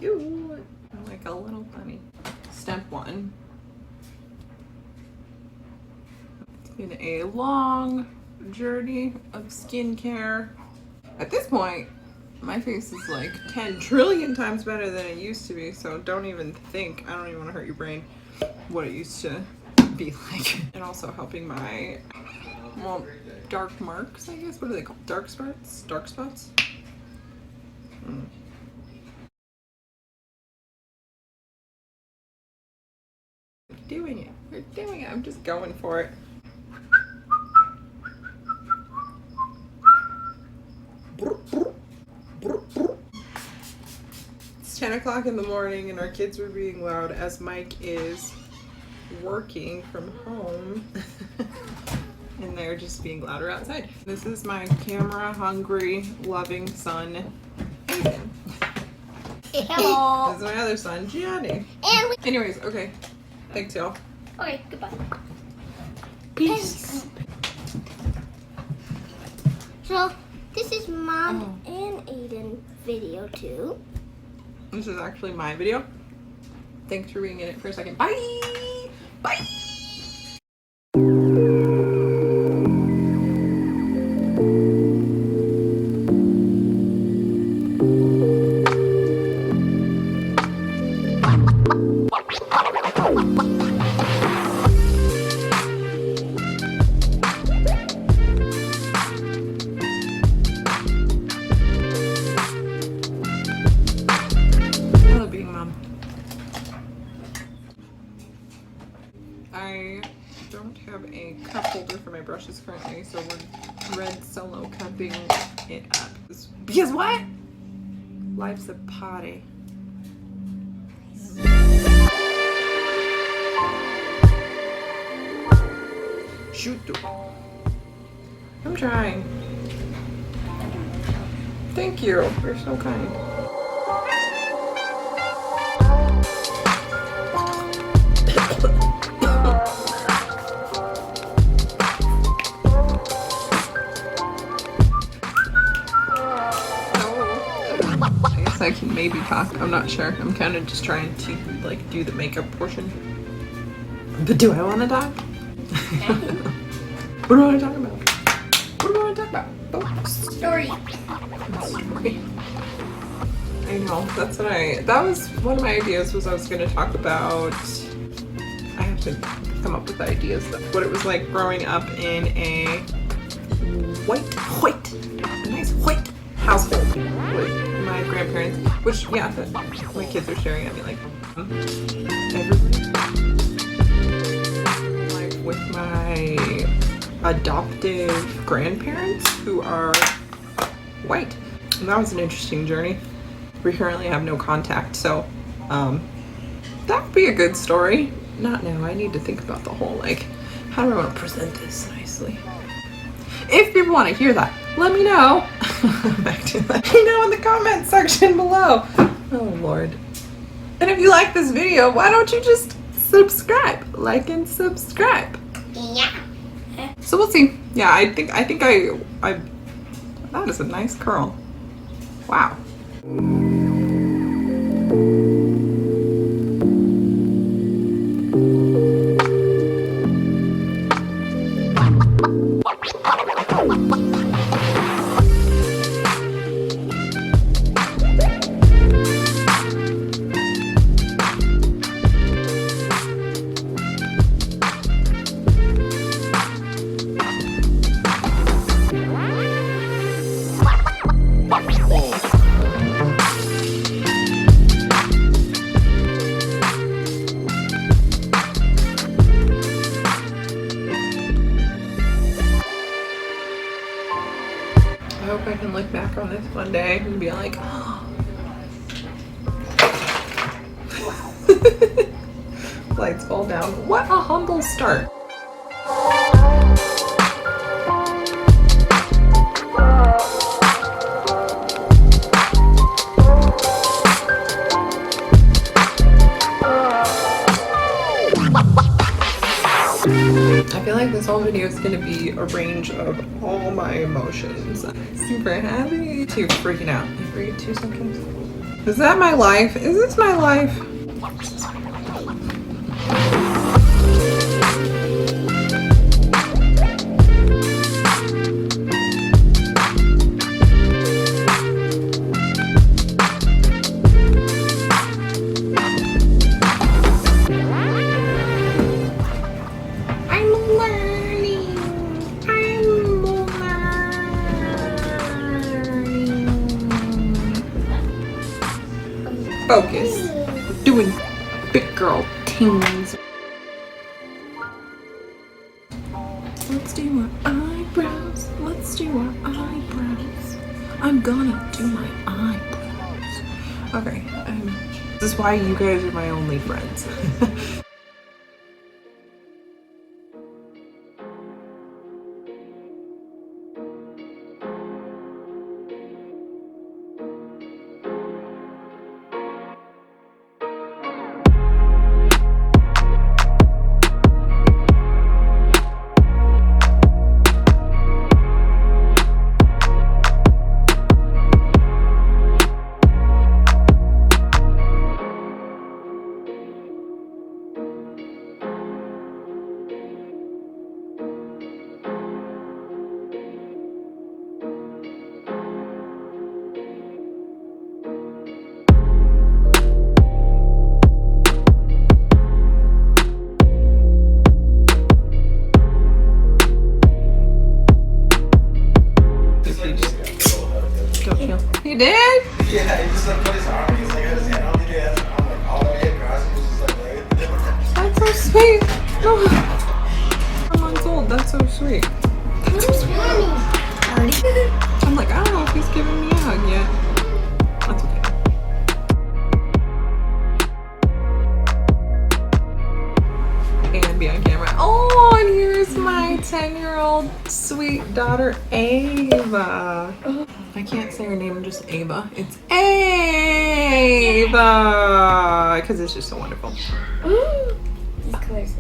Ew, like a little bunny. Step 1. It's been a long journey of skincare. At this point, my face is like 10 trillion times better than it used to be, so don't even think, I don't even want to hurt your brain, what it used to be like. And also helping my, well, dark marks, I guess. What are they called? Dark spots? Dark spots? We're doing it. We're doing it. I'm just going for it. It's 10 o'clock in the morning and our kids were being loud as Mike is working from home. And they're just being louder outside. This is my camera hungry, loving son, Aiden. Hello. This is my other son, Gianni. And anyways, okay. Thanks, y'all. okay, goodbye. Peace. So, this is Mom and Aiden video too. This is actually my video. Thanks for being in it for a second. Bye! Bye! I don't have a cup holder for my brushes currently, so we're red solo cupping it up. Because what? Life's a party. Shoot. I'm trying. Thank you. You're so kind. I can maybe talk. I'm not sure. I'm kind of just trying to like do the makeup portion. But do I want to talk? What do I want to talk about? What do I want to talk about? Oh. Story. I know. That's what that was one of my ideas was I was going to talk about, I have to come up with ideas, what it was like growing up in a a nice white household with my grandparents, which, yeah, my kids are staring at me like, everybody. Like with my adoptive grandparents who are white. And that was an interesting journey. We currently have no contact, so that would be a good story. Not now, I need to think about the whole, like, how do I want to present this nicely? If people want to hear that, let me know. Back to that. Let me know in the comment section below. Oh Lord. And if you like this video, why don't you just subscribe? Like and subscribe. Yeah. So we'll see. Yeah, I think I that is a nice curl. Wow. I hope I can look back on this one day and be like, oh. Lights fall down. What a humble start. I feel like this whole video is going to be a range of all my emotions. Super happy to freaking out. I freak too sometimes. Is that my life? Is this my life? Focus. We're doing big girl things. Let's do our eyebrows. Let's do our eyebrows. I'm gonna do my eyebrows. Okay, this is why you guys are my only friends. You did? Yeah, he just like put his arm, he's like, his hand on the ass, and I'm like all the way across, and he's just like, That's so sweet. Oh, 4 months old. That's so sweet. I'm like, I don't know if he's giving me a hug yet. That's okay. And behind camera. Oh, and here's my 10-year-old sweet daughter, Ava. I can't say her name, just Ava. It's Ava! Because it's just so wonderful. Of course.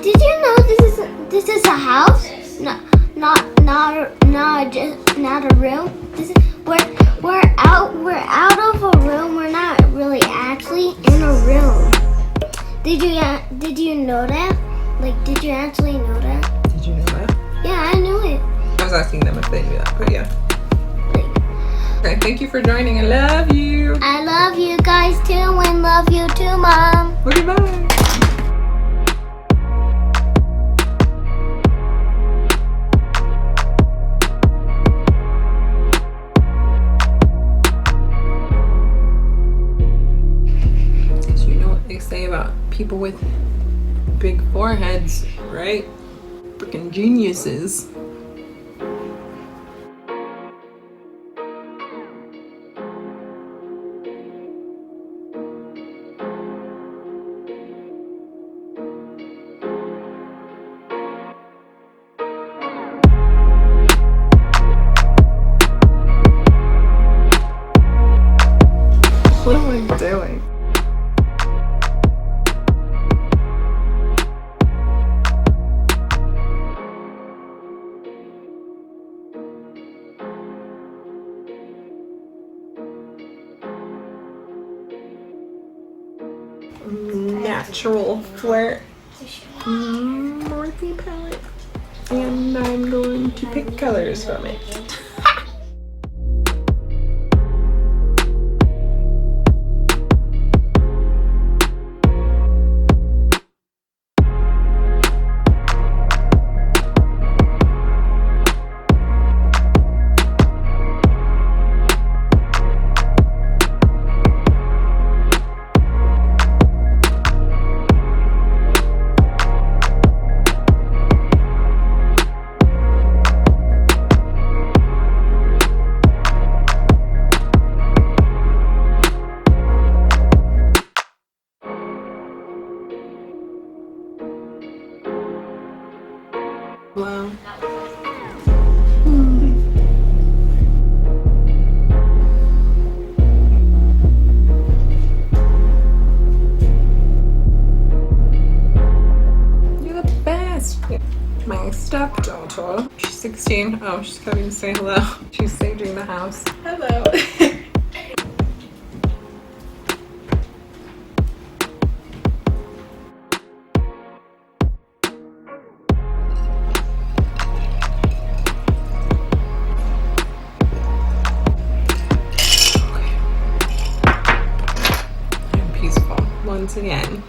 Did you know this is a house? No, not a room. This is we're out of a room. We're not really actually in a room. Did you know that? Like, did you actually know that? Did you know that? Yeah, I knew it. I was asking them if they knew that, but yeah. Okay, thank you for joining. I love you. I love you guys too, and love you too, Mom. Okay, bye. They say about people with big foreheads, right? Freaking geniuses. What am I doing? Natural Flirt Morphe palette, and I'm going to pick colors from it. Glam. My stepdaughter. She's 16. Oh, she's coming to say hello. She's saging the house. Hello. Okay. I'm peaceful once again.